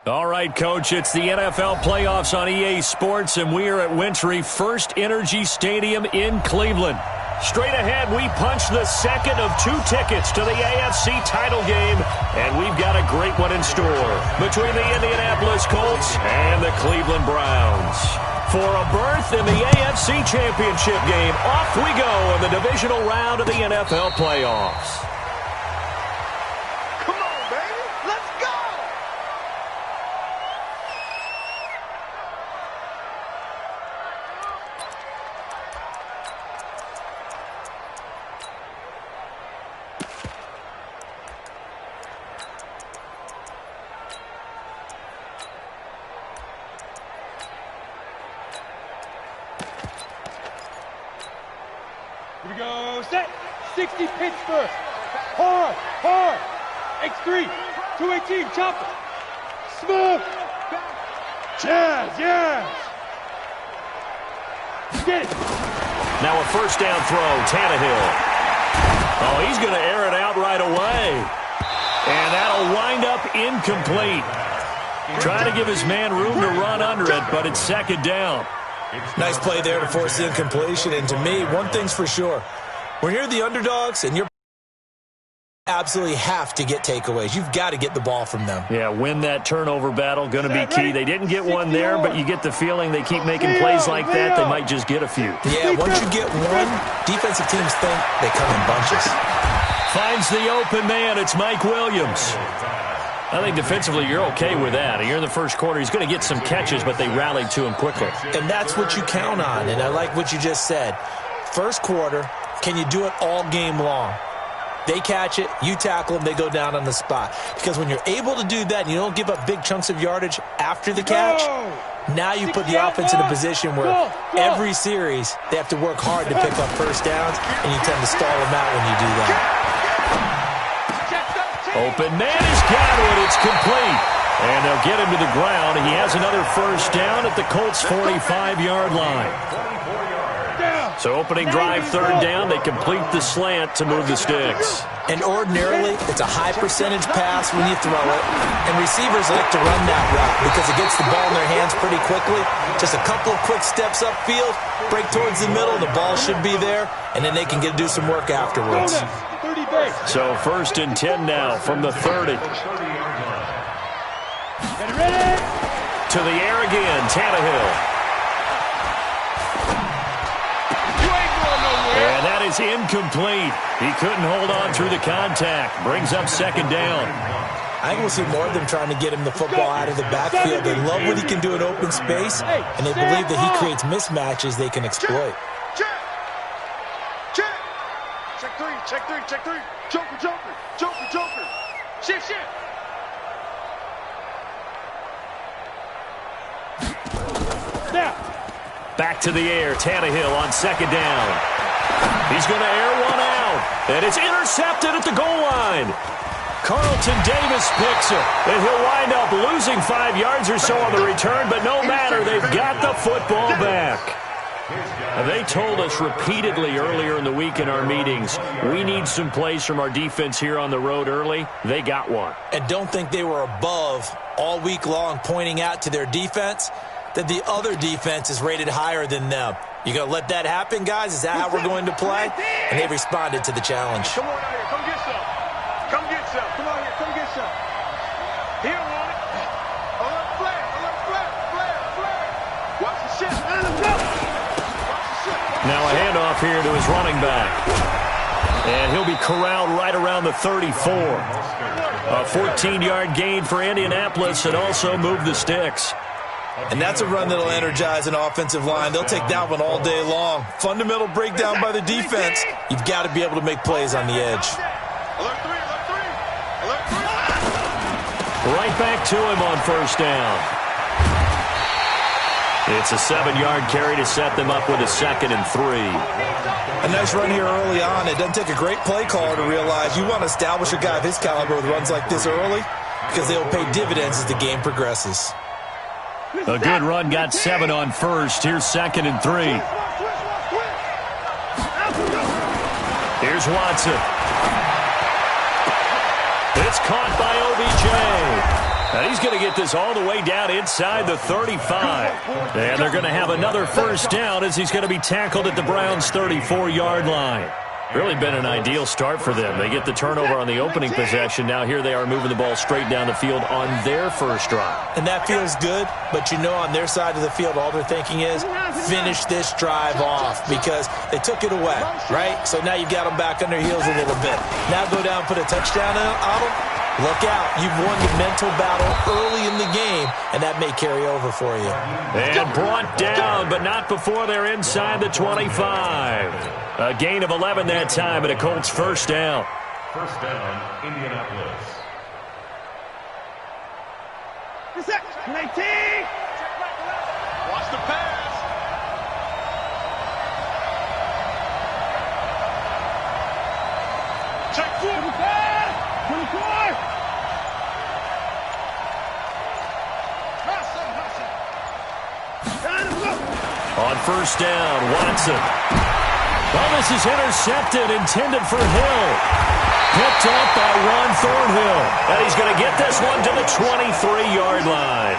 All right, Coach, it's the NFL playoffs on EA Sports, and we are at Wintry First Energy Stadium in Cleveland. Straight ahead, we punch the second of 2 tickets to the AFC title game, and we've got a great one in store between the Indianapolis Colts and the Cleveland Browns. For a berth in the AFC Championship game, off we go in the divisional round of the NFL playoffs. Here we go, set, 60 Pittsburgh, hard, X3, 218, chopper, smooth, jazz, get it. Now a first down throw, Tannehill. Oh, he's going to air it out right away. And that'll wind up incomplete. Trying to give his man room to run under it, but it's second down. Nice play there to force the incompletion. And to me, one thing's for sure. When you're the underdogs and you're absolutely have to get takeaways. You've got to get the ball from them. Yeah, win that turnover battle. Going to be key. They didn't get one there, but you get the feeling they keep making plays like that, they might just get a few. Yeah, once you get one, defensive teams think they come in bunches. Finds the open man. It's Mike Williams. I think defensively you're okay with that. You're in the first quarter. He's going to get some catches, but they rallied to him quickly. And that's what you count on, and I like what you just said. First quarter, can you do it all game long? They catch it, you tackle them, they go down on the spot. Because when you're able to do that and you don't give up big chunks of yardage after the catch, now you put the offense in a position where every series they have to work hard to pick up first downs, and you tend to stall them out when you do that. Open man has got it. It's complete. And they'll get him to the ground. He has another first down at the Colts' 45-yard line. So opening drive, third down. They complete the slant to move the sticks. And ordinarily, it's a high percentage pass when you throw it. And receivers like to run that route because it gets the ball in their hands pretty quickly. Just a couple of quick steps upfield, break towards the middle, the ball should be there, and then they can do some work afterwards. So first and 10 now from the 30. To the air again, Tannehill. And that is incomplete. He couldn't hold on through the contact. Brings up second down. I think we'll see more of them trying to get him the football out of the backfield. They love what he can do in open space, and they believe that he creates mismatches they can exploit. Check three. Joker. Shift. Now. Back to the air, Tannehill on second down. He's going to air one out, and it's intercepted at the goal line. Carlton Davis picks it, and he'll wind up losing 5 yards or so on the return, but no matter, they've got the football back. They told us repeatedly earlier in the week in our meetings, we need some plays from our defense here on the road early. They got one. And don't think they were above all week long pointing out to their defense that the other defense is rated higher than them. You going to let that happen, guys? Is that how we're going to play? And they responded to the challenge. Come on out here. Come get some. Come get some. Come on here. Come get some. He don't want it. Alert flag. Watch the shit. Let's go. Now a handoff here to his running back. And he'll be corralled right around the 34. A 14-yard gain for Indianapolis and also move the sticks. And that's a run that'll energize an offensive line. They'll take that one all day long. Fundamental breakdown by the defense. You've got to be able to make plays on the edge. Alert three. Right back to him on first down. It's a 7-yard carry to set them up with a 2nd and 3. A nice run here early on. It doesn't take a great play caller to realize you want to establish a guy of his caliber with runs like this early because they'll pay dividends as the game progresses. A good run, got 7 on first. Here's 2nd and 3. Here's Watson. It's caught by OBJ. And he's going to get this all the way down inside the 35. And they're going to have another first down as he's going to be tackled at the Browns' 34-yard line. Really been an ideal start for them. They get the turnover on the opening possession. Now here they are moving the ball straight down the field on their first drive. And that feels good, but you know on their side of the field, all they're thinking is finish this drive off because they took it away, right? So now you've got them back on their heels a little bit. Now go down and put a touchdown on them. Look out. You've won the mental battle early in the game, and that may carry over for you. And brought down, but not before they're inside the 25. A gain of 11 that time, and a Colts first down. First down, Indianapolis. Reset. 19. Watch the pass. Check 4. 24. On first down, Watson. Well, this is intercepted, intended for Hill. Picked up by Ron Thornhill. And he's going to get this one to the 23-yard line.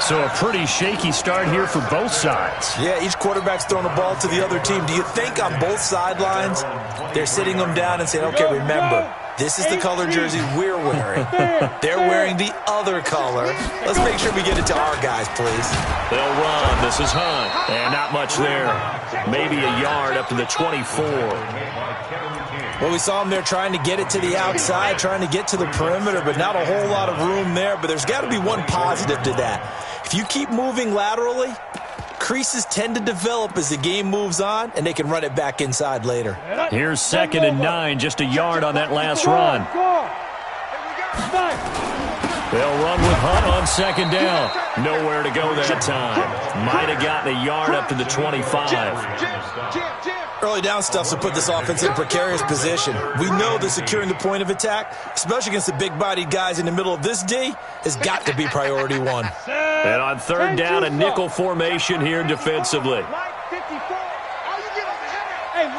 So a pretty shaky start here for both sides. Yeah, each quarterback's throwing the ball to the other team. Do you think on both sidelines they're sitting them down and saying, okay, remember, this is the color jersey we're wearing. They're wearing the other color. Let's make sure we get it to our guys, please. They'll run. This is Hunt. And not much there. Maybe a yard up to the 24. Well, we saw him there trying to get it to the outside, trying to get to the perimeter, but not a whole lot of room there. But there's got to be one positive to that. If you keep moving laterally, creases tend to develop as the game moves on, and they can run it back inside later. Here's 2nd and 9, just a yard on that last run. They'll run with Hunt on 2nd down. Nowhere to go that time. Might have gotten a yard up to the 25. Early down stuff to put this offense in a precarious position. We know that securing the point of attack, especially against the big-bodied guys in the middle of this D, has got to be priority one. And on 3rd down, a nickel formation here defensively. Hey,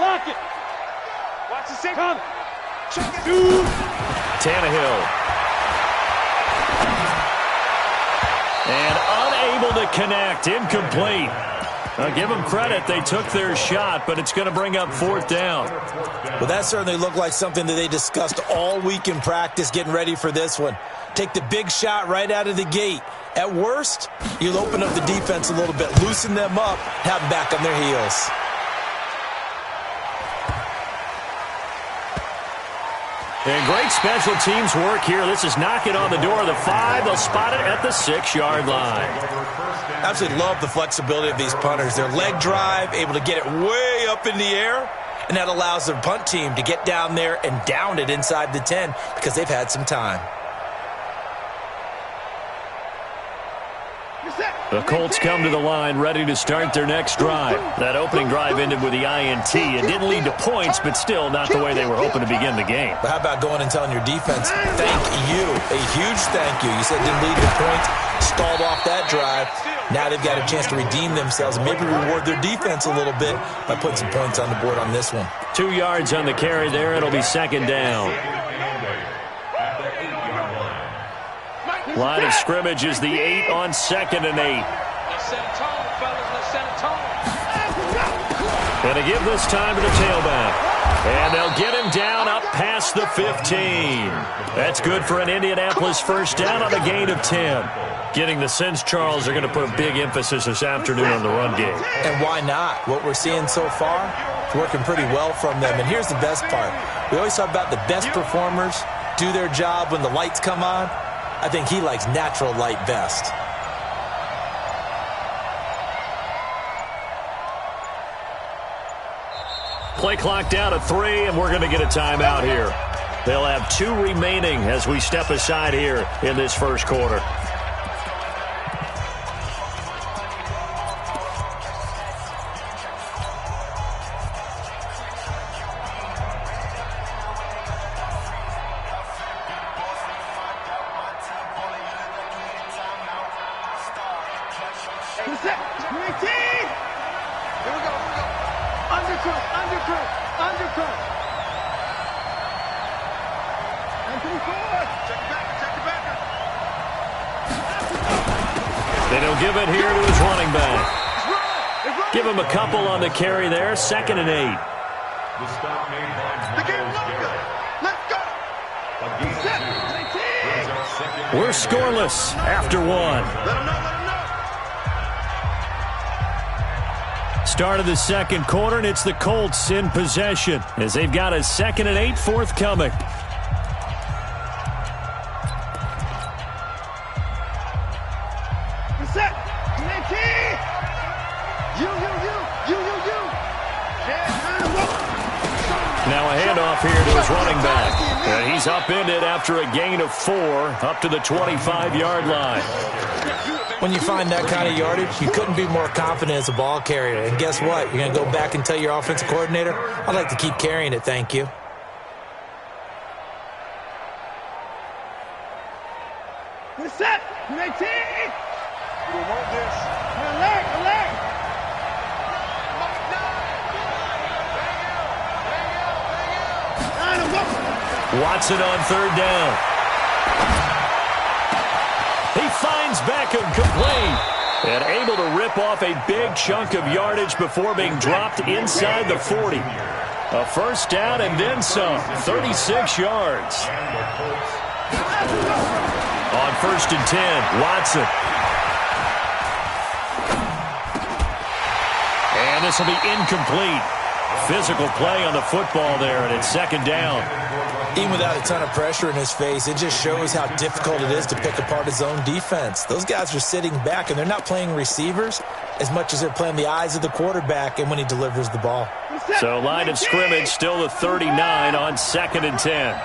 lock it. Watch the second. Tannehill. And unable to connect. Incomplete. I'll give them credit. They took their shot, but it's going to bring up 4th down. Well, that certainly looked like something that they discussed all week in practice getting ready for this one. Take the big shot right out of the gate. At worst, you'll open up the defense a little bit, loosen them up, have them back on their heels. And great special teams work here. This is knocking on the door of the 5. They'll spot it at the 6-yard line. Absolutely love the flexibility of these punters. Their leg drive, able to get it way up in the air, and that allows their punt team to get down there and down it inside the 10 because they've had some time. The Colts come to the line ready to start their next drive. That opening drive ended with the INT. It didn't lead to points, but still not the way they were hoping to begin the game. But how about going and telling your defense, thank you, a huge thank you. You said it didn't lead to points, stalled off that drive. Now they've got a chance to redeem themselves and maybe reward their defense a little bit by putting some points on the board on this one. 2 yards on the carry there. It'll be 2nd down. Line of scrimmage is the 8 on 2nd and 8. Going to give this time to the tailback. And they'll get him down up past the 15. That's good for an Indianapolis first down on a gain of 10. Getting the sense, Charles, they're going to put a big emphasis this afternoon on the run game. And why not? What we're seeing so far, it's working pretty well from them. And here's the best part. We always talk about the best performers do their job when the lights come on. I think he likes natural light best. Play clock down to 3, and we're going to get a timeout here. They'll have 2 remaining as we step aside here in this first quarter. Then he'll give it here to his running back. Give him a couple on the carry there. 2nd and 8. The stop made by The game's over. Let's go. We're scoreless after 1. Let him know, let him know. Start of the second quarter, and it's the Colts in possession as they've got a 2nd and 8 forthcoming. Set. You. Now a handoff here to his running back. And he's upended after a gain of 4 up to the 25-yard line. When you find that kind of yardage, you couldn't be more confident as a ball carrier. And guess what? You're going to go back and tell your offensive coordinator, I'd like to keep carrying it, thank you. Set. We want this. Alert. Watson on 3rd down. He finds Beckham complete. And able to rip off a big chunk of yardage before being dropped inside the 40. A first down and then some. 36 yards. On 1st and 10, Watson. And this will be incomplete. Physical play on the football there, and it's 2nd down. Even without a ton of pressure in his face, it just shows how difficult it is to pick apart his own defense. Those guys are sitting back, and they're not playing receivers as much as they're playing the eyes of the quarterback and when he delivers the ball. So line of scrimmage still the 39 on 2nd and 10.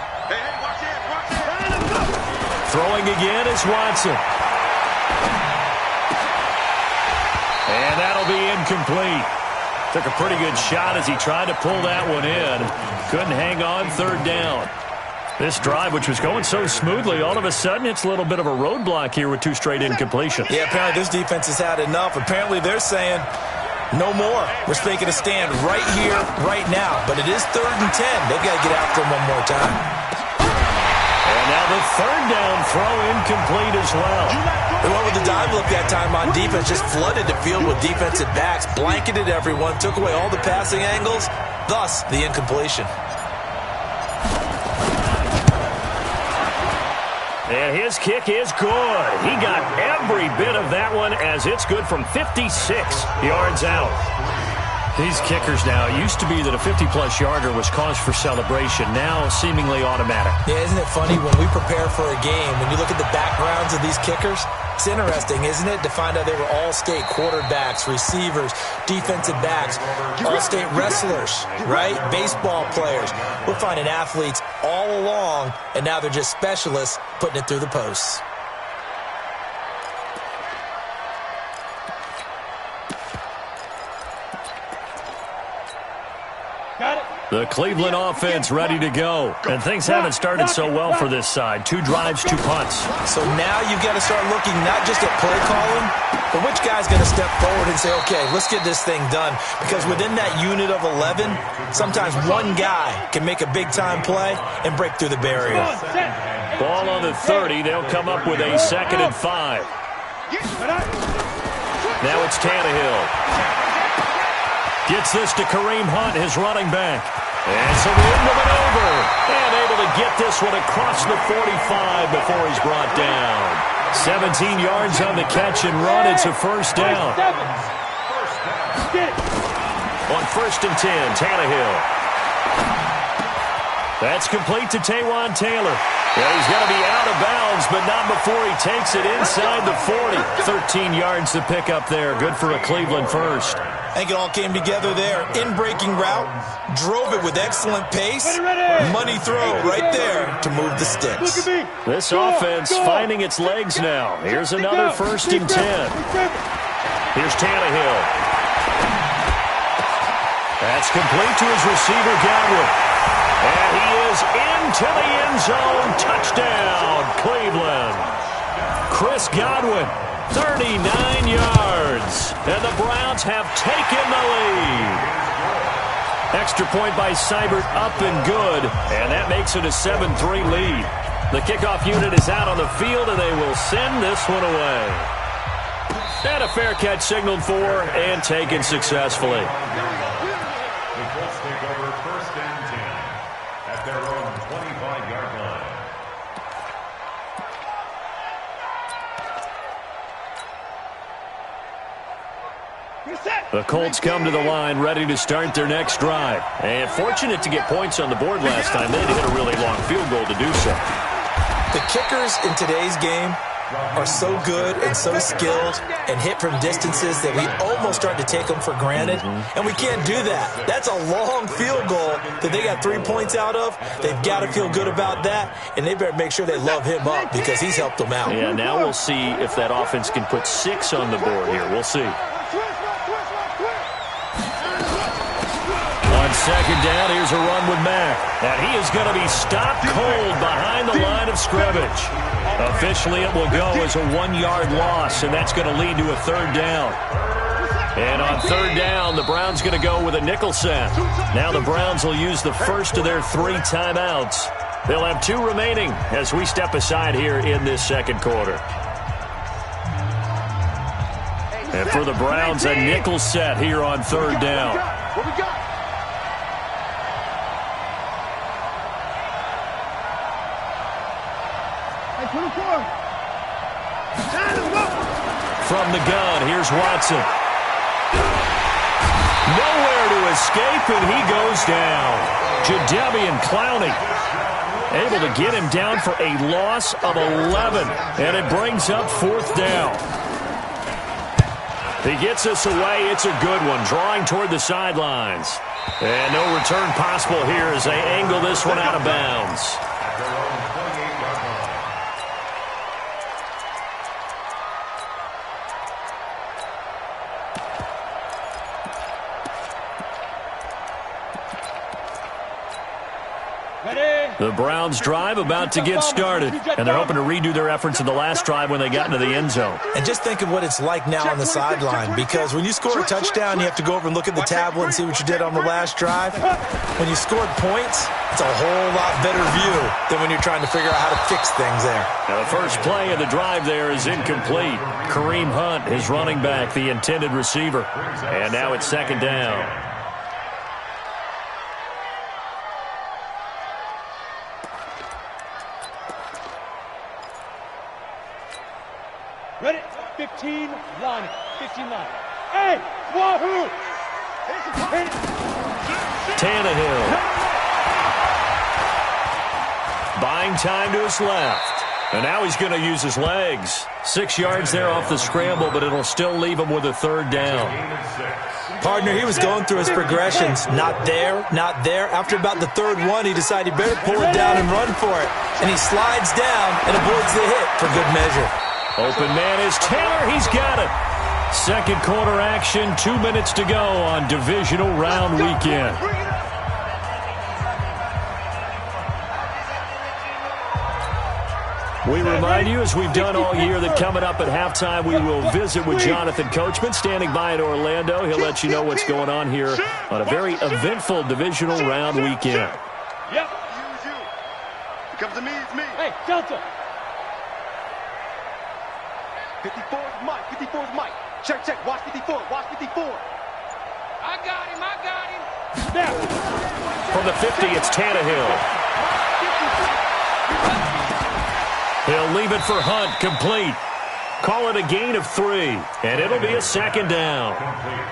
Throwing again is Watson. And that'll be incomplete. Took a pretty good shot as he tried to pull that one in. Couldn't hang on 3rd down. This drive, which was going so smoothly, all of a sudden it's a little bit of a roadblock here with 2 straight incompletions. Yeah, apparently this defense has had enough. Apparently they're saying, no more. We're making a stand right here, right now. But it is 3rd and 10. They've got to get after him one more time. And now the 3rd down throw incomplete as well. They went with the dive look that time on defense, just flooded the field with defensive backs, blanketed everyone, took away all the passing angles, thus the incompletion. And his kick is good. He got every bit of that one as it's good from 56 yards out. These kickers now, it used to be that a 50-plus yarder was cause for celebration, now seemingly automatic. Yeah, isn't it funny when we prepare for a game, when you look at the backgrounds of these kickers, it's interesting, isn't it, to find out they were all-state quarterbacks, receivers, defensive backs, all-state wrestlers, right? Baseball players. We're finding athletes all along, and now they're just specialists putting it through the posts. The Cleveland offense ready to go. And things haven't started so well for this side. 2 drives, 2 punts. So now you've got to start looking not just at play calling, but which guy's going to step forward and say, okay, let's get this thing done. Because within that unit of 11, sometimes one guy can make a big-time play and break through the barrier. Ball on the 30. They'll come up with a 2nd and 5. Now it's Tannehill. Gets this to Kareem Hunt, his running back. And so the end of it over. And able to get this one across the 45 before he's brought down. 17 yards on the catch and run. It's a first down. On 1st and 10, Tannehill. That's complete to Taywan Taylor. Well, he's going to be out of bounds, but not before he takes it inside the 40. 13 yards to pick up there. Good for a Cleveland first. I think it all came together there. In-breaking route, drove it with excellent pace. Money throw right there to move the sticks. This offense finding its legs now. Here's another 1st and 10. Here's Tannehill. That's complete to his receiver, Godwin. And he is into the end zone. Touchdown, Cleveland. Chris Godwin, 39 yards. And the Browns have taken the lead. Extra point by Seibert, up and good. And that makes it a 7-3 lead. The kickoff unit is out on the field, and they will send this one away. And a fair catch signaled for and taken successfully. The Colts take over 1st and 10 at their own 25-yard line. The Colts come to the line ready to start their next drive. And fortunate to get points on the board last time. They had to hit a really long field goal to do so. The kickers in today's game are so good and so skilled and hit from distances that we almost start to take them for granted. And we can't do that. That's a long field goal that they got 3 points out of. They've got to feel good about that, and they better make sure they love him up because he's helped them out. Yeah, now we'll see if that offense can put 6 on the board here. We'll see. On second down, here's a run with Mack. And he is going to be stopped cold behind the line of scrimmage. Officially, it will go as a 1-yard loss, and that's going to lead to a 3rd down. And on 3rd down, the Browns going to go with a nickel set. Now the Browns will use the first of their 3 timeouts. They'll have 2 remaining as we step aside here in this second quarter. And for the Browns, a nickel set here on 3rd down. What we got? From the gun, here's Watson. Nowhere to escape, and he goes down. Jadeveon Clowney able to get him down for a loss of 11, and it brings up 4th down. He gets us away. It's a good one, drawing toward the sidelines. And no return possible here as they angle this one out of bounds. The Browns drive about to get started, and they're hoping to redo their efforts in the last drive when they got into the end zone. And just think of what it's like now on the sideline, because when you score a touchdown, you have to go over and look at the tablet and see what you did on the last drive. When you scored points, it's a whole lot better view than when you're trying to figure out how to fix things there. Now the first play of the drive there is incomplete. Kareem Hunt, his running back, the intended receiver. And now it's 2nd down. Ready? 15 line. 15 line. Hey! Wahoo! Tannehill. Buying time to his left. And now he's going to use his legs. 6 yards there off the scramble, but it'll still leave him with a 3rd down. Partner, he was going through his progressions. Not there, not there. After about the 3rd one, he decided he better pull it down and run for it. And he slides down and avoids the hit for good measure. Open man is Taylor. He's got it. Second quarter action, 2 minutes to go on divisional round weekend. We remind you, as we've done all year, that coming up at halftime, we will visit with Jonathan Coachman, standing by in Orlando. He'll let you know what's going on here on a very eventful divisional round weekend. Yep. You. It comes to me, it's me. Hey, Delta. 54's Mike. 54's Mike. Check. Watch 54. Watch 54. I got him. Now. From the 50, it's Tannehill. He'll leave it for Hunt, complete. Call it a gain of 3, and it'll be a 2nd down.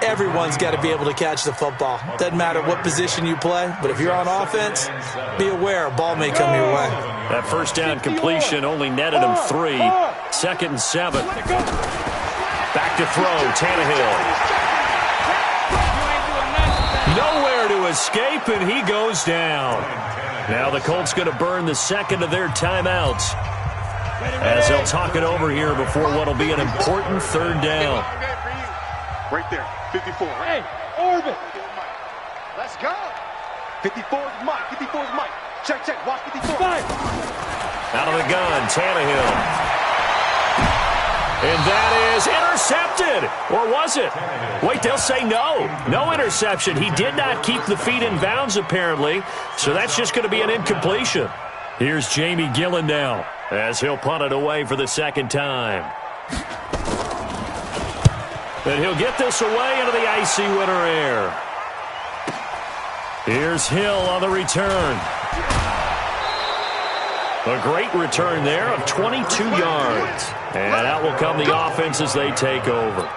Everyone's got to be able to catch the football. Doesn't matter what position you play, but if you're on offense, be aware a ball may come your way. That 1st down completion only netted him 3. 2nd and 7. Back to throw, Tannehill. Nowhere to escape, and he goes down. Now the Colts going to burn the 2nd of their timeouts, as they'll talk it over here before what will be an important 3rd down. Right there, 54. Hey, orbit. Let's go. 54's Mike. 54's Mike. Check. Watch 54. Out of the gun, Tannehill. And that is intercepted. Or was it? Wait, they'll say no. No interception. He did not keep the feet in bounds, apparently. So that's just going to be an incompletion. Here's Jamie Gillen now, as he'll punt it away for the 2nd time. And he'll get this away into the icy winter air. Here's Hill on the return. A great return there of 22 yards. And out will come the offense as they take over.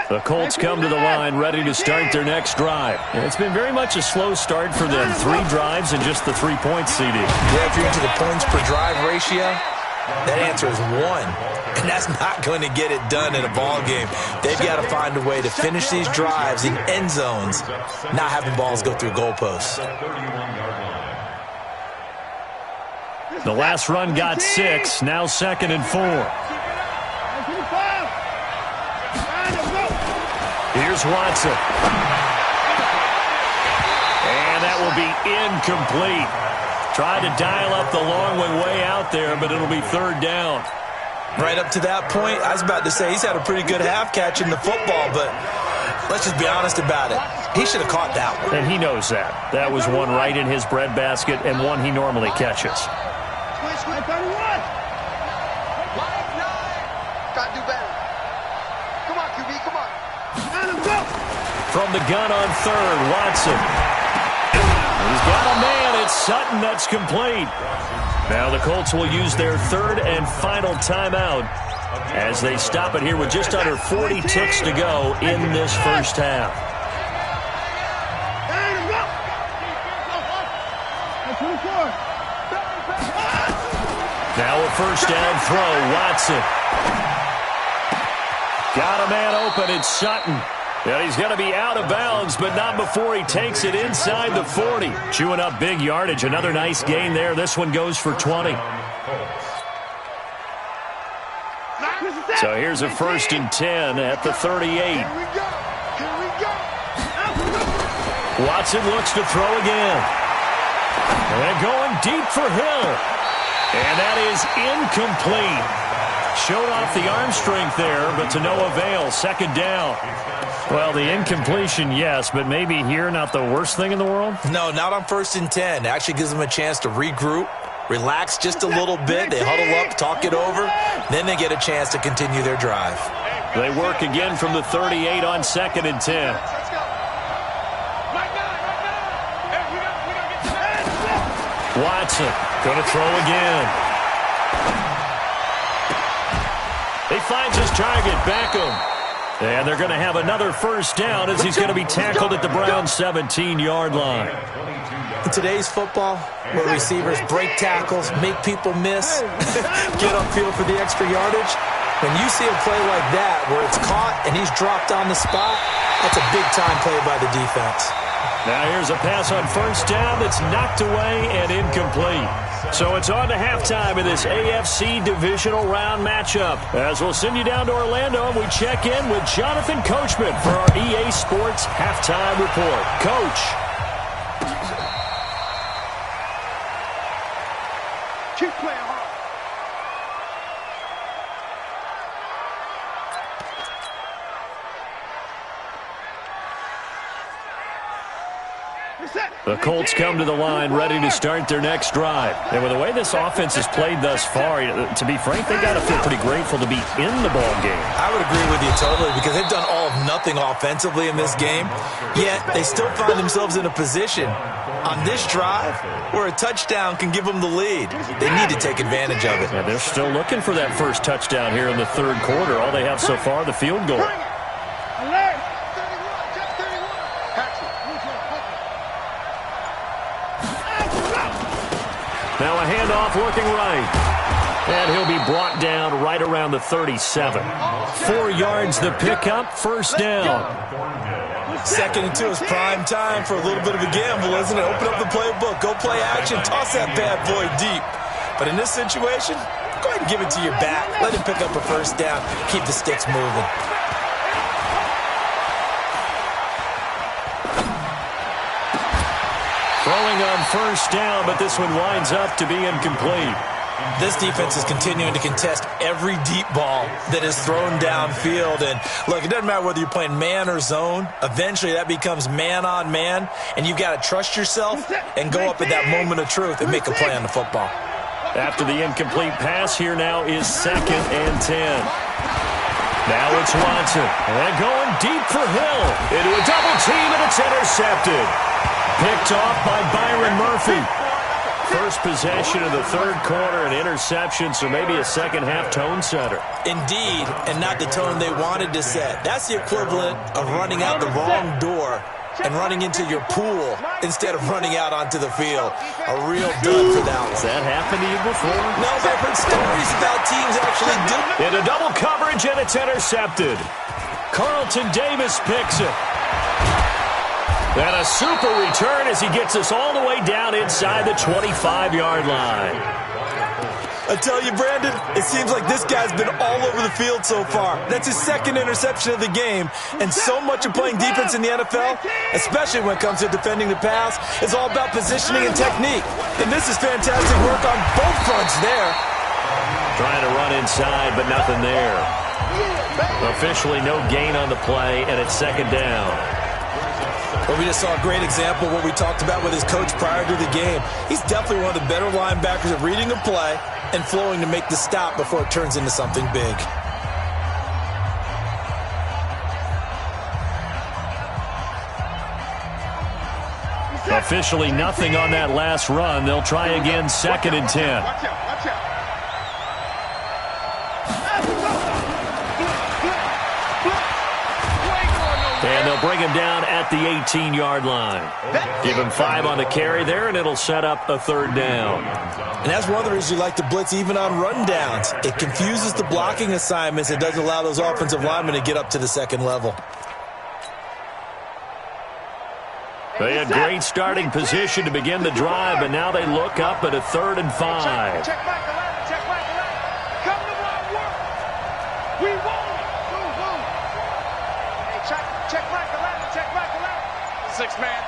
The Colts come to the line ready to start their next drive. And it's been very much a slow start for them. 3 drives and just the 3 points, CD. Yeah, if you're into the points per drive ratio, that answer is 1. And that's not going to get it done in a ball game. They've got to find a way to finish these drives in end zones, not having balls go through goalposts. The last run got 6, now 2nd and 4. Here's Watson. And that will be incomplete. Tried to dial up the long way out there, but it'll be 3rd down. Right up to that point, I was about to say he's had a pretty good half catching the football, but let's just be honest about it. He should have caught that one. And he knows that. That was one right in his breadbasket and one he normally catches. Gotta do better. Come on, QB, come on. From the gun on 3rd, Watson. He's got a man. It's Sutton that's complete. Now the Colts will use their 3rd and final timeout as they stop it here with just under 40 ticks to go in this first half. Now a first down throw, Watson. Got a man open, it's Sutton. And he's going to be out of bounds, but not before he takes it inside the 40. Chewing up big yardage. Another nice gain there. This one goes for 20. So here's a 1st and 10 at the 38. Watson looks to throw again. And going deep for Hill. And that is incomplete. Showed off the arm strength there, but to no avail. 2nd down. Well, the incompletion, yes, but maybe here not the worst thing in the world? No, not on 1st and 10. Actually gives them a chance to regroup, relax just a little bit. They huddle up, talk it over. Then they get a chance to continue their drive. They work again from the 38 on 2nd and 10. Watson going to throw again. He finds his target, Beckham. And they're going to have another first down as he's going to be tackled at the Browns' 17-yard line. In today's football, where receivers break tackles, make people miss, get upfield for the extra yardage, when you see a play like that where it's caught and he's dropped on the spot, that's a big-time play by the defense. Now here's a pass on 1st down that's knocked away and incomplete. So it's on to halftime in this AFC divisional round matchup. As we'll send you down to Orlando and we check in with Jonathan Coachman for our EA Sports Halftime Report. Coach. Keep playing hard. The Colts come to the line ready to start their next drive. And with the way this offense has played thus far, to be frank, they got to feel pretty grateful to be in the ball game. I would agree with you totally because they've done all of nothing offensively in this game, yet they still find themselves in a position on this drive where a touchdown can give them the lead. They need to take advantage of it. And they're still looking for that first touchdown here in the 3rd quarter. All they have so far, the field goal. Now a handoff looking right. And he'll be brought down right around the 37. 4 yards the pickup, first down. 2nd and 2 is prime time for a little bit of a gamble, isn't it? Open up the playbook, go play action, toss that bad boy deep. But in this situation, go ahead and give it to your back. Let him pick up a first down, keep the sticks moving. Throwing on first down, but this one winds up to be incomplete. This defense is continuing to contest every deep ball that is thrown downfield. And look, it doesn't matter whether you're playing man or zone. Eventually that becomes man on man, and you've got to trust yourself and go up at that moment of truth and make a play on the football. After the incomplete pass, here now is 2nd and 10. Now it's Watson. And going deep for Hill. Into a double team, and it's intercepted. Picked off by Byron Murphy. First possession of the third quarter, an interception, so maybe a second-half tone setter. Indeed, and not the tone they wanted to set. That's the equivalent of running out the wrong door and running into your pool instead of running out onto the field. A real dud for that one. Has that happened to you before? No, but I've heard stories about teams actually do. Into double coverage, and it's intercepted. Carlton Davis picks it. And a super return as he gets us all the way down inside the 25-yard line. I tell you, Brandon, it seems like this guy's been all over the field so far. That's his second interception of the game. And so much of playing defense in the NFL, especially when it comes to defending the pass, is all about positioning and technique. And this is fantastic work on both fronts there. Trying to run inside, but nothing there. Officially no gain on the play, and it's 2nd down. Well, we just saw a great example of what we talked about with his coach prior to the game. He's definitely one of the better linebackers at reading a play and flowing to make the stop before it turns into something big. Officially nothing on that last run. They'll try again, 2nd and 10. Watch out, watch out. And they'll bring him down at the 18-yard line. Give him 5 on the carry there, and it'll set up a 3rd down. And that's one of the reasons you like to blitz even on rundowns. It confuses the blocking assignments. It doesn't allow those offensive linemen to get up to the second level. They had great starting position to begin the drive, but now they look up at a 3rd and 5. Check back the ladder, check back the ladder. Come to my work. We won. Move, move. Hey, check back the ladder, check back the ladder. 6 man.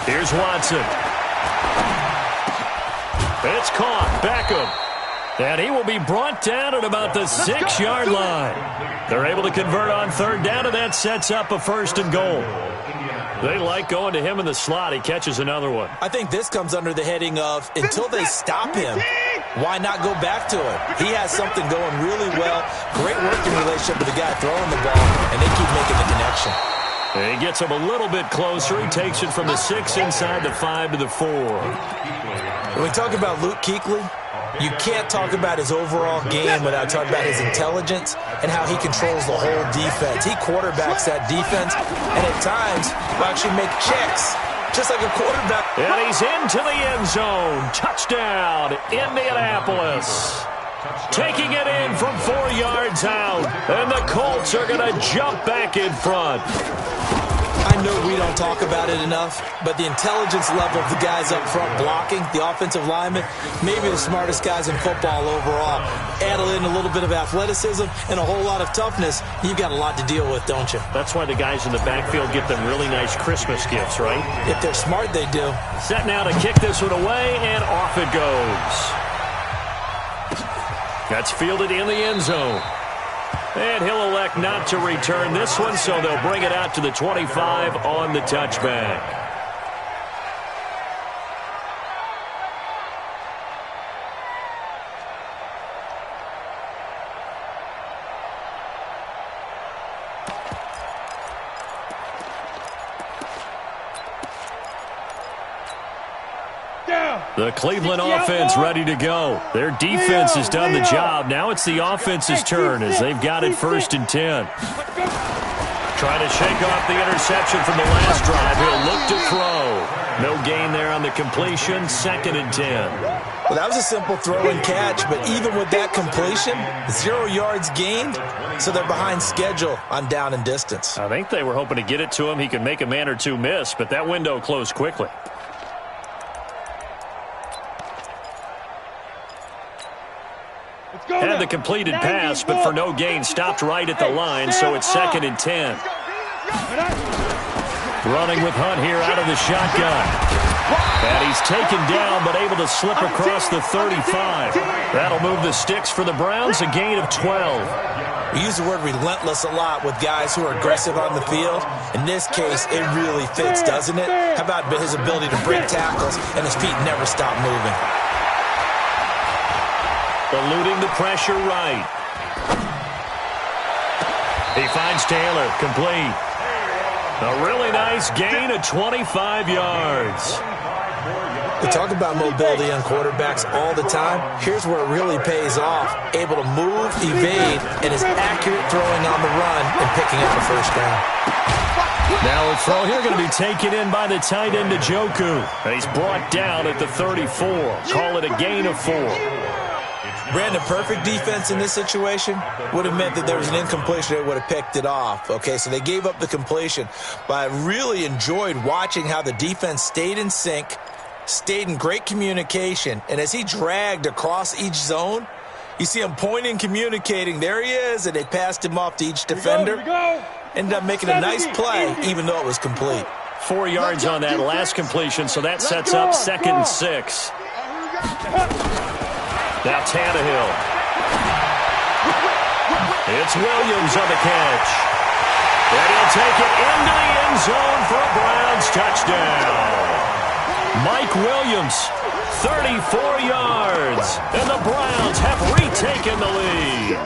Here's Watson. It's caught. Beckham. And he will be brought down at about the 6-yard line. They're able to convert on 3rd down, and that sets up a 1st and goal. They like going to him in the slot. He catches another one. I think this comes under the heading of, until they stop him, why not go back to him? He has something going really well. Great working relationship with the guy throwing the ball, and they keep making the connection. And he gets him a little bit closer. He takes it from the 6 inside the 5 to the 4. When we talk about Luke Kuechly, you can't talk about his overall game without talking about his intelligence and how he controls the whole defense. He quarterbacks that defense, and at times will actually make checks, just like a quarterback. And he's into the end zone. Touchdown, Indianapolis. Taking it in from 4 yards out, and the Colts are going to jump back in front. I know we don't talk about it enough, but the intelligence level of the guys up front blocking, the offensive linemen, maybe the smartest guys in football overall. Add in a little bit of athleticism and a whole lot of toughness, you've got a lot to deal with, don't you? That's why the guys in the backfield get them really nice Christmas gifts, right? If they're smart, they do. Set now to kick this one away, and off it goes. That's fielded in the end zone. And he'll elect not to return this one, so they'll bring it out to the 25 on the touchback. The Cleveland offense ready to go. Their defense has done the job. Now it's the offense's turn as they've got it 1st and 10. Trying to shake off the interception from the last drive. He'll look to throw. No gain there on the completion. 2nd and 10. Well, that was a simple throw and catch, but even with that completion, 0 yards gained, so they're behind schedule on down and distance. I think they were hoping to get it to him. He could make a man or two miss, but that window closed quickly. Had the completed pass, but for no gain, stopped right at the line, so it's 2nd and 10. Running with Hunt here out of the shotgun. And he's taken down, but able to slip across the 35. That'll move the sticks for the Browns, a gain of 12. We use the word relentless a lot with guys who are aggressive on the field. In this case, it really fits, doesn't it? How about his ability to break tackles and his feet never stop moving? Eluding the pressure right. He finds Taylor, complete. A really nice gain of 25 yards. We talk about mobility on quarterbacks all the time. Here's where it really pays off. Able to move, evade, and is accurate throwing on the run and picking up a first down. Now a throw here going to be taken in by the tight end Njoku. He's brought down at the 34. Call it a gain of 4. Brandon, perfect defense in this situation would have meant that there was an incompletion that would have picked it off. Okay, so they gave up the completion. But I really enjoyed watching how the defense stayed in sync, stayed in great communication, and as he dragged across each zone, you see him pointing, communicating. There he is, and they passed him off to each defender. Ended up making a nice play, even though it was complete. 4 yards on that last completion, so that sets up 2nd and 6. Now Tannehill. It's Williams on the catch. And he'll take it into the end zone for a Browns touchdown. Mike Williams, 34 yards. And the Browns have retaken the lead.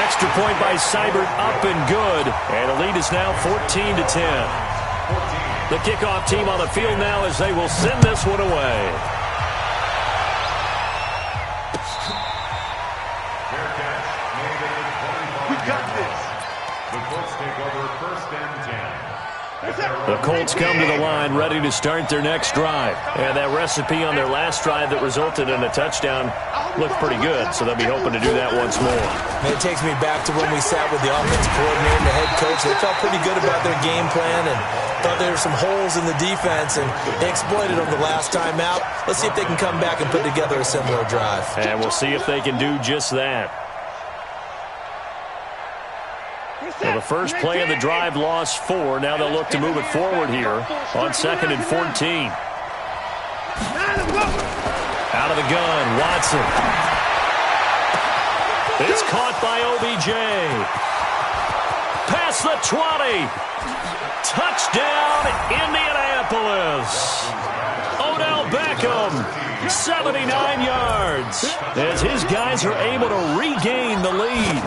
Extra point by Seibert, up and good. And the lead is now 14-10. The kickoff team on the field now as they will send this one away. The Colts come to the line ready to start their next drive. And that recipe on their last drive that resulted in a touchdown looked pretty good, so they'll be hoping to do that once more. And it takes me back to when we sat with the offensive coordinator and the head coach. They felt pretty good about their game plan and thought there were some holes in the defense, and they exploited them the last time out. Let's see if they can come back and put together a similar drive. And we'll see if they can do just that. So the first play of the drive lost 4. Now they'll look to move it forward here on 2nd and 14. Out of the gun, Watson. It's caught by OBJ. Past the 20. Touchdown, Indianapolis. Odell Beckham, 79 yards. As his guys are able to regain the lead.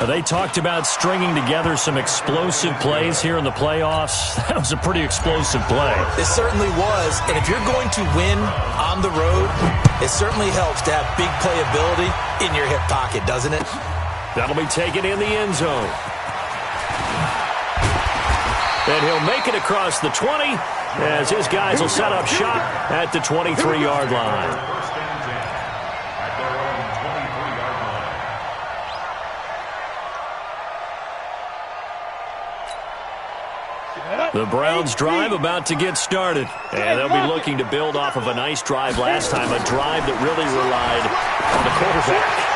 They talked about stringing together some explosive plays here in the playoffs. That was a pretty explosive play. It certainly was. And if you're going to win on the road, it certainly helps to have big playability in your hip pocket, doesn't it? That'll be taken in the end zone. And he'll make it across the 20 as his guys will set up shop at the 23-yard line. The Browns drive about to get started. And they'll be looking to build off of a nice drive last time, a drive that really relied on the quarterback.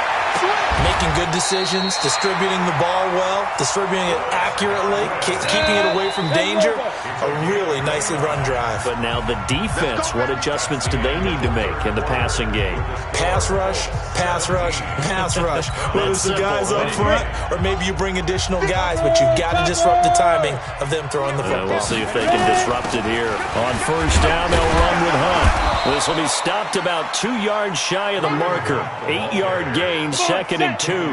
Making good decisions, distributing the ball well, distributing it accurately, keeping it away from danger. A really nicely run drive. But now the defense, what adjustments do they need to make in the passing game? Pass rush, pass rush, pass rush. Whether it's the guys up front or maybe you bring additional guys, but you've got to disrupt the timing of them throwing the football. We'll see if they can disrupt it here. On first down, they'll run with Hunt. This will be stopped about 2 yards shy of the marker. 8-yard gain, 2nd and 2. From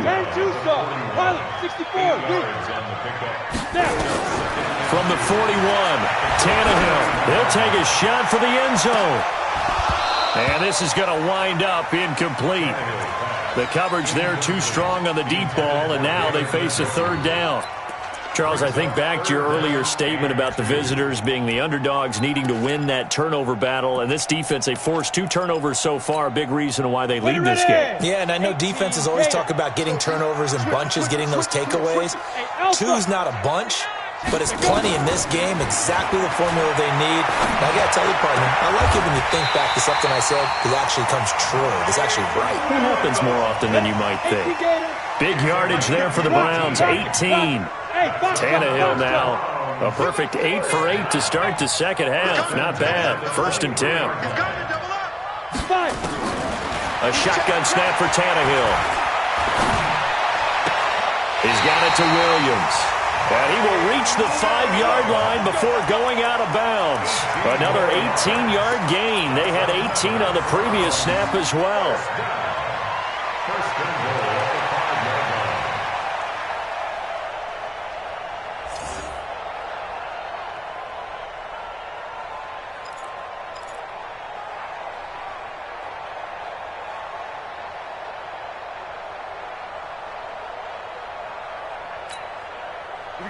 the 41, Tannehill. He'll take a shot for the end zone. And this is going to wind up incomplete. The coverage there too strong on the deep ball, and now they face a 3rd down. Charles, I think back to your earlier statement about the visitors being the underdogs needing to win that turnover battle. And this defense, they forced 2 turnovers so far, a big reason why they lead this game. Yeah, and I know defenses always talk about getting turnovers in bunches, getting those takeaways. 2's not a bunch, but it's plenty in this game, exactly the formula they need. And I got to tell you, partner, I like it when you think back to something I said that actually comes true. It's actually right. It happens more often than you might think. Big yardage there for the Browns, 18. Tannehill now A perfect 8 for 8 to start the second half. Not bad. 1st and 10. A shotgun snap for Tannehill. He's got it to Williams. And he will reach the 5-yard line before going out of bounds. Another 18-yard gain. They had 18 on the previous snap as well. First and goal at the 5-yard line.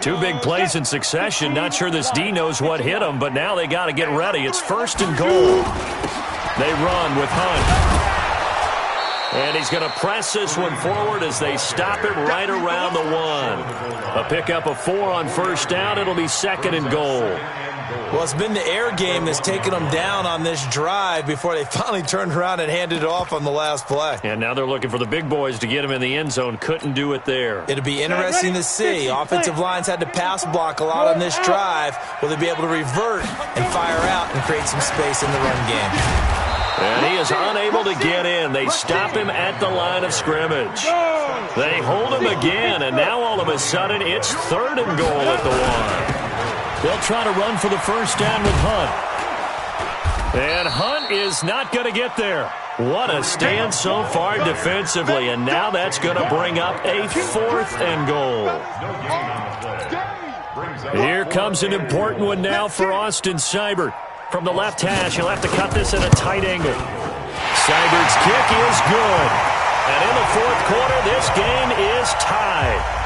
Two big plays in succession. Not sure this D knows what hit him, but now they got to get ready. It's 1st and goal. They run with Hunt. And he's going to press this one forward as they stop it right around the 1. A pickup of 4 on 1st down. It'll be 2nd and goal. Well, it's been the air game that's taken them down on this drive before they finally turned around and handed it off on the last play. And now they're looking for the big boys to get him in the end zone. Couldn't do it there. It'll be interesting to see. Offensive lines had to pass block a lot on this drive. Will they be able to revert and fire out and create some space in the run game? And he is unable to get in. They stop him at the line of scrimmage. They hold him again, and now all of a sudden it's 3rd and goal at the 1. They'll try to run for the 1st down with Hunt. And Hunt is not going to get there. What a stand so far defensively, and now that's going to bring up a 4th and goal. Here comes an important one now for Austin Seibert. From the left hash, he'll have to cut this at a tight angle. Seibert's kick is good. And in the 4th quarter, this game is tied.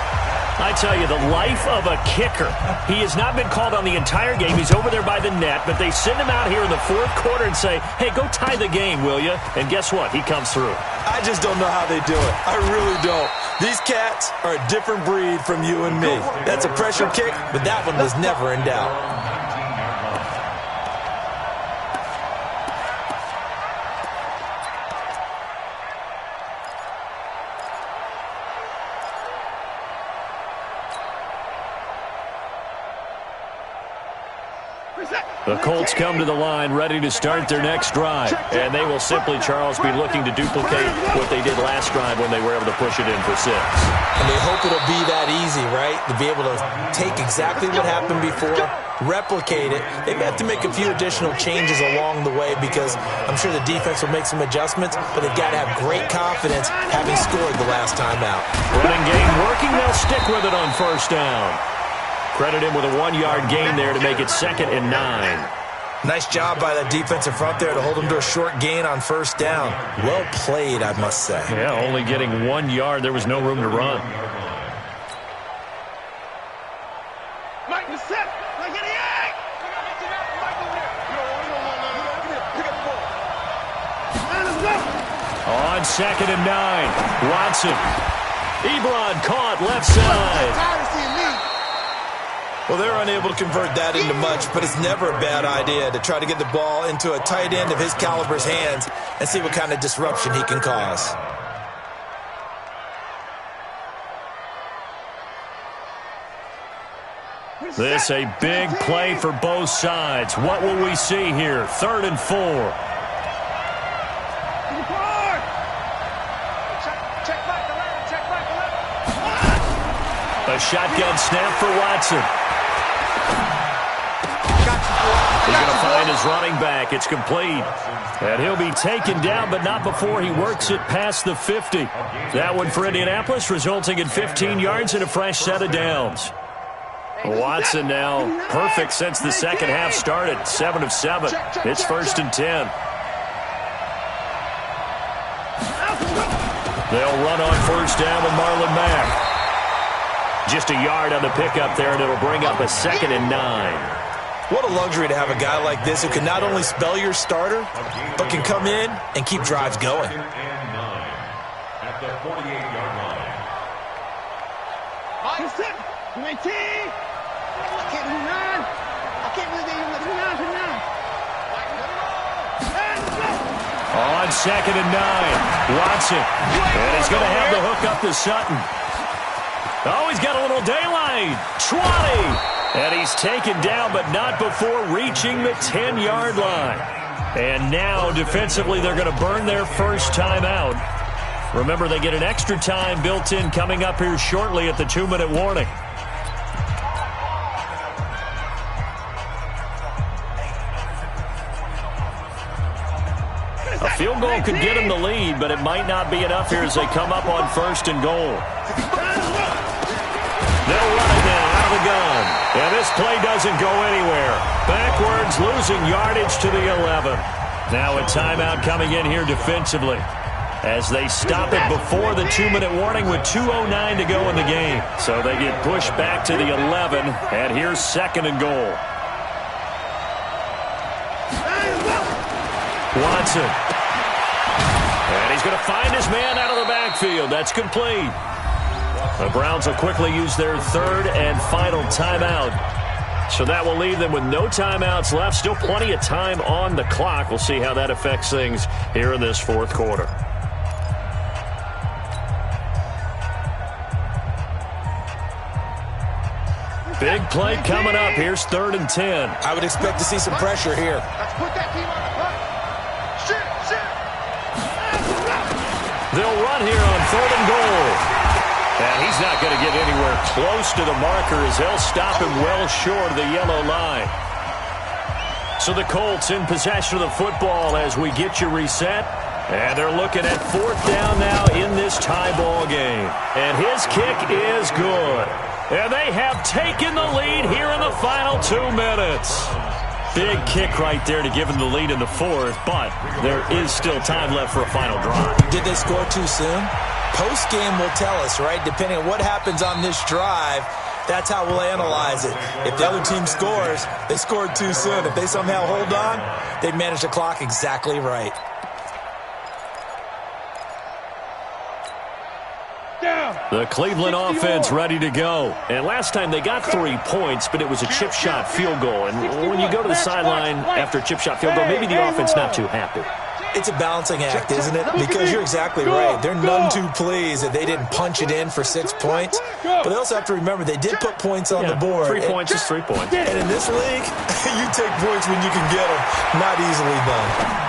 I tell you, the life of a kicker. He has not been called on the entire game. He's over there by the net, but they send him out here in the 4th quarter and say, hey, go tie the game, will you? And guess what? He comes through. I just don't know how they do it. I really don't. These cats are a different breed from you and me. That's a pressure kick, but that one was never in doubt. The Colts come to the line ready to start their next drive. And they will simply, Charles, be looking to duplicate what they did last drive when they were able to push it in for 6. And they hope it'll be that easy, right? To be able to take exactly what happened before, replicate it. They may have to make a few additional changes along the way because I'm sure the defense will make some adjustments, but they've got to have great confidence having scored the last time out. Running game working. They'll stick with it on 1st down. Credit him with a 1-yard gain there to make it 2nd and 9. Nice job by that defensive front there to hold him to a short gain on 1st down. Well played, I must say. Yeah, only getting 1 yard. There was no room to run. On 2nd and 9, Watson. Ebron caught left side. Well, they're unable to convert that into much, but it's never a bad idea to try to get the ball into a tight end of his caliber's hands and see what kind of disruption he can cause. This a big play for both sides. What will we see here? 3rd and 4. A shotgun snap for Watson. He's going to find his running back. It's complete. And he'll be taken down, but not before he works it past the 50. That one for Indianapolis, resulting in 15 yards and a fresh set of downs. Watson now perfect since the second half started. 7 of 7. It's 1st and 10. They'll run on 1st down with Marlon Mack. Just a yard on the pickup there, and it'll bring up a 2nd and 9. What a luxury to have a guy like this who can not only spell your starter, but can come in and keep drives going. At the 48-yard line. On 2nd and 9, Watson. And he's going to have the hook up to Sutton. Oh, he's got a little daylight. 20. And he's taken down, but not before reaching the 10-yard line. And now, defensively, they're going to burn their first timeout. Remember, they get an extra time built in coming up here shortly at the 2-minute warning. A field goal could get them the lead, but it might not be enough here as they come up on 1st and goal. They'll run it now out of the gun. And this play doesn't go anywhere. Backwards, losing yardage to the 11. Now a timeout coming in here defensively as they stop it before the 2-minute warning with 2:09 to go in the game. So they get pushed back to the 11, and here's 2nd and goal. Watson. And he's going to find his man out of the backfield. That's complete. The Browns will quickly use their 3rd and final timeout. So that will leave them with no timeouts left. Still plenty of time on the clock. We'll see how that affects things here in this 4th quarter. Big play coming up. Here's 3rd and 10. I would expect to see some pressure here. Let's put that team on the run. They'll run here on 3rd and goal. And he's not going to get anywhere close to the marker as they'll stop him well short of the yellow line. So the Colts in possession of the football as we get you reset. And they're looking at 4th down now in this tie ball game. And his kick is good. And they have taken the lead here in the final 2 minutes. Big kick right there to give them the lead in the 4th, but there is still time left for a final drive. Did they score too soon? Post-game will tell us, right? Depending on what happens on this drive, that's how we'll analyze it. If the other team scores, they scored too soon. If they somehow hold on, they manage the clock exactly right. The Cleveland offense ready to go. And last time they got 3 points, but it was a chip shot field goal. And when you go to the sideline after a chip shot field goal, maybe the offense not too happy. It's a balancing act, isn't it? Because you're exactly right. They're none too pleased that they didn't punch it in for 6 points. But they also have to remember they did put points on the board. 3 points is 3 points. And in this league, you take points when you can get them. Not easily done.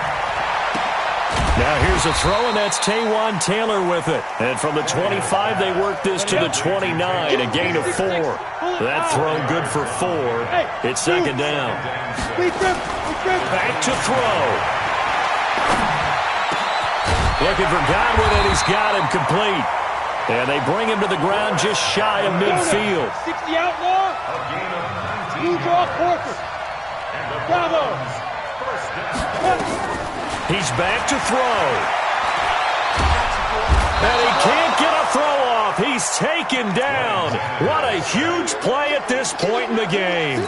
Now here's a throw, and that's Taywan Taylor with it. And from the 25, they work this to the 29, a gain of 4. That throw good for 4. It's 2nd down. Back to throw. Looking for Godwin, and he's got him complete. And they bring him to the ground just shy of midfield. 60 outlaw. Blue draw Porter. Bravo. He's back to throw. And he can't get a throw off. He's taken down. What a huge play at this point in the game.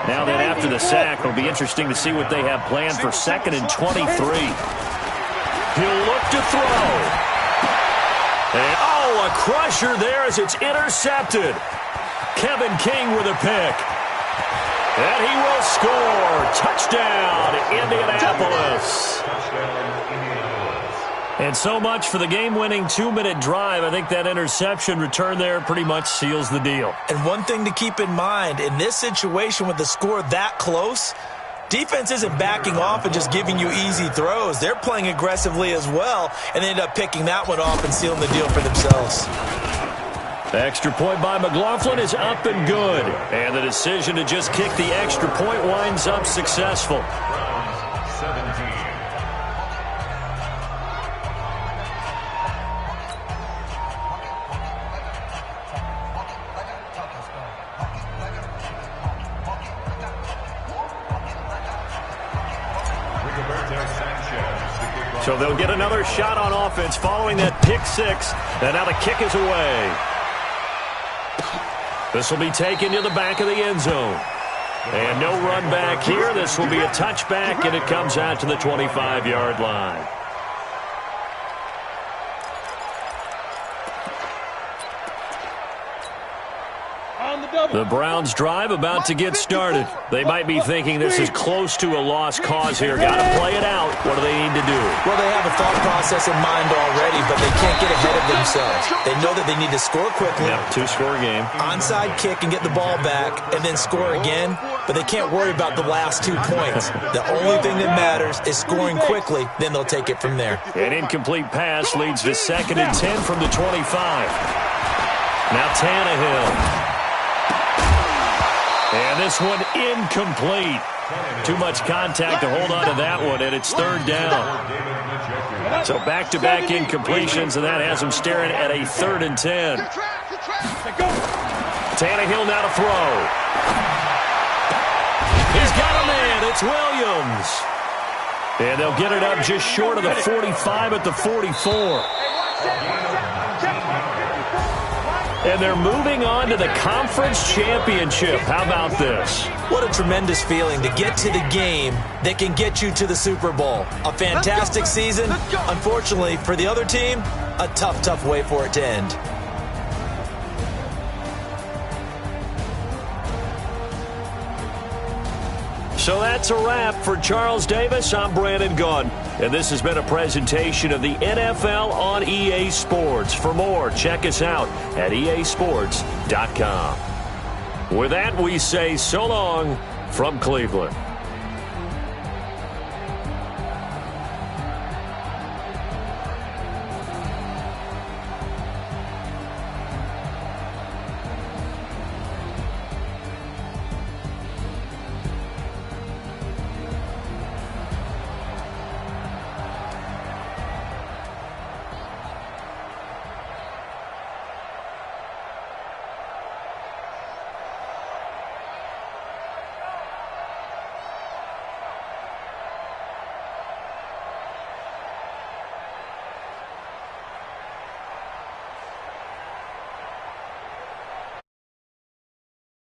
Now then, after the sack, it'll be interesting to see what they have planned for 2nd and 23. He'll look to throw. And, oh, a crusher there as it's intercepted. Kevin King with a pick. And he will score. Touchdown, Indianapolis. And so much for the game-winning 2-minute drive. I think that interception return there pretty much seals the deal. And one thing to keep in mind, in this situation with the score that close, defense isn't backing off and just giving you easy throws. They're playing aggressively as well, and they end up picking that one off and sealing the deal for themselves. Extra point by McLaughlin is up and good. And the decision to just kick the extra point winds up successful. So they'll get another shot on offense following that pick 6. And now the kick is away. This will be taken to the back of the end zone. And no run back here. This will be a touchback, and it comes out to the 25-yard line. The Browns drive about to get started. They might be thinking this is close to a lost cause here. Got to play it out. What do they need to do? Well, they have a thought process in mind already, but they can't get ahead of themselves. They know that they need to score quickly. Yep, two-score game. Onside kick and get the ball back and then score again, but they can't worry about the last 2 points. The only thing that matters is scoring quickly, then they'll take it from there. An incomplete pass leads to 2nd and 10 from the 25. Now Tannehill. And this one incomplete. Too much contact to hold on to that one, and it's 3rd down. So back-to-back incompletions, and that has them staring at a 3rd and 10. Tannehill now to throw. He's got a man. It's Williams. And they'll get it up just short of the 45 at the 44. And they're moving on to the conference championship. How about this? What a tremendous feeling to get to the game that can get you to the Super Bowl. A fantastic season. Unfortunately, for the other team, a tough, tough way for it to end. So that's a wrap for Charles Davis. I'm Brandon Gunn. And this has been a presentation of the NFL on EA Sports. For more, check us out at easports.com. With that, we say so long from Cleveland.